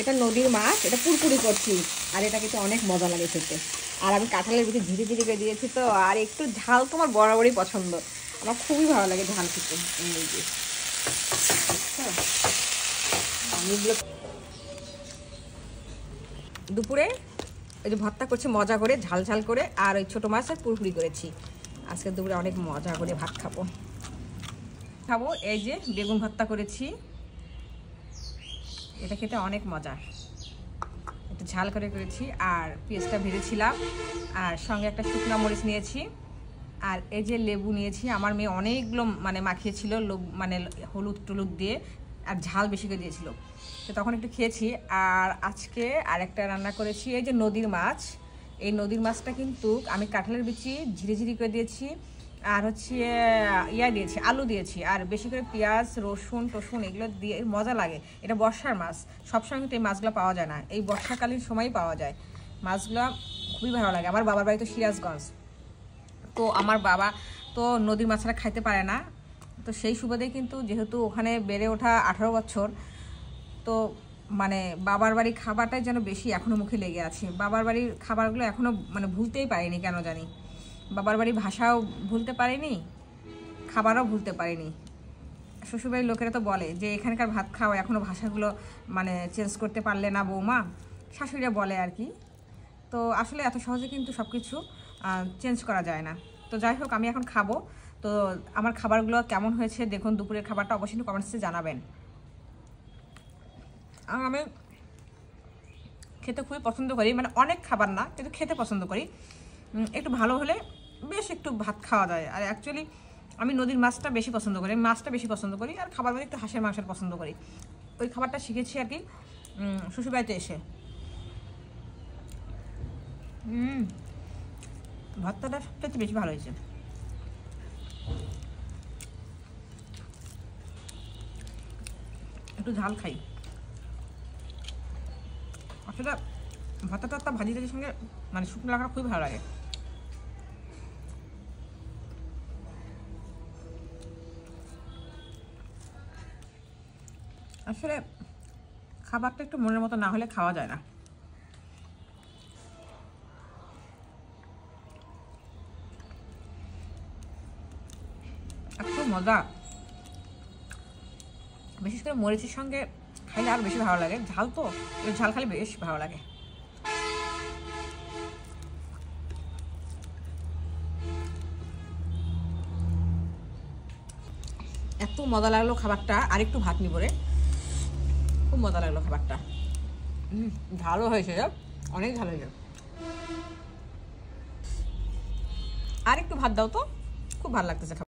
এটা নদীর মাছ, এটা পুরপুরি করছি, আর এটা কিন্তু অনেক মজা লাগে খেতে। আর আমি কাঁঠালের ভিতরে ধীরে ধীরে করে দিয়েছি তো, আর একটু ঝাল তো আমার বরাবরই পছন্দ, আমার খুবই ভালো লাগে ঝাল খেতে। দুপুরে ওই যে ভর্তা করছি মজা করে, ঝাল ঝাল করে, আর ওই ছোটো মাছের পুরপুরি করেছি। আজকে দুপুরে অনেক মজা করে ভাত খাবো। এই যে বেগুন ভর্তা করেছি, এটা খেতে অনেক মজা, একটু ঝাল করে করেছি। আর পেঁয়াজটা ভেজেছিলাম, আর সঙ্গে একটা শুকনো মরিচ নিয়েছি, আর এই যে লেবু নিয়েছি। আমার মেয়ে অনেকগুলো মানে মাখিয়েছিল, মানে হলুদ টলুদ দিয়ে, আর ঝাল বেশি করে দিয়েছিল, তো তখন একটু খেয়েছি। আর আজকে আরেকটা রান্না করেছি, এই যে নদীর মাছ। এই নদীর মাছটা কিন্তু আমি কাঁঠালের বিচি ঝিরি ঝিরি করে দিয়েছি, আর হচ্ছে দিয়েছি, আলু দিয়েছি, আর বেশি করে পেঁয়াজ রসুন টসুন এগুলো দিয়ে মজা লাগে। এটা বর্ষার মাছ, সবসময় কিন্তু এই মাছগুলো পাওয়া যায় না, এই বর্ষাকালীন সময়ই পাওয়া যায় মাছগুলো, খুবই ভালো লাগে। আমার বাবার বাড়ি তো সিরাজগঞ্জ, তো আমার বাবা তো নদীর মাছটা খাইতে পারে না, তো সেই সুবাদে কিন্তু যেহেতু ওখানে বেড়ে ওঠা 18 বছর, তো মানে বাবার বাড়ির খাবারটাই যেন বেশি এখনও মুখে লেগে আছে। বাবার বাড়ির খাবারগুলো এখনও মানে ভুলতেই পারিনি, কেন জানি বাবার বাড়ির ভাষাও ভুলতে পারিনি, খাবারও ভুলতে পারিনি। শ্বশুরবাড়ির লোকেরা তো বলে যে এখানকার ভাত খাও, এখনও ভাষাগুলো মানে চেঞ্জ করতে পারলে না বৌমা, শাশুড়িরা বলে আর কি। তো আসলে এত সহজে কিন্তু সব কিছু চেঞ্জ করা যায় না। তো যাই হোক, আমি এখন খাবো। তো আমার খাবারগুলো কেমন হয়েছে দেখুন, দুপুরের খাবারটা অবশ্যই কমেন্টসে জানাবেন। আর আমি খেতে খুবই পছন্দ করি, মানে অনেক খাবার না, কিন্তু খেতে পছন্দ করি। একটু ভালো হলে বেশ একটু ভাত খাওয়া যায়। আর অ্যাকচুয়ালি আমি নদীর মাছটা বেশি পছন্দ করি, মাছটা বেশি পছন্দ করি, আর খাবার মধ্যে একটু হাঁসের মাংসটা পছন্দ করি। ওই খাবারটা শিখেছি আর কি শ্বশুরবাড়িতে এসে। ভর্তাটা সবচেয়ে বেশি ভালো হয়েছে। একটু ঝাল খাই, আসলে ভর্তাটা ভাজি টাজির সঙ্গে মানে শুকনো লাগাটা খুবই ভালো লাগে। আসলে খাবারটা একটু মনের মতো না হলে খাওয়া যায় না। এত মজা, বিশেষ করে মরিচের সঙ্গে খাইলে আরও বেশি ভালো লাগে। ঝাল তো, ঝাল খাইলে বেশ ভালো লাগে। এত মজা লাগলো খাবারটা, আর একটু ভাত নিব রে, খুব মজা লাগলো খাবারটা। ঝালও হয়েছে, অনেক ঝাল হয়েছে। আর একটু ভাত দাও তো, খুব ভালো লাগতেছে।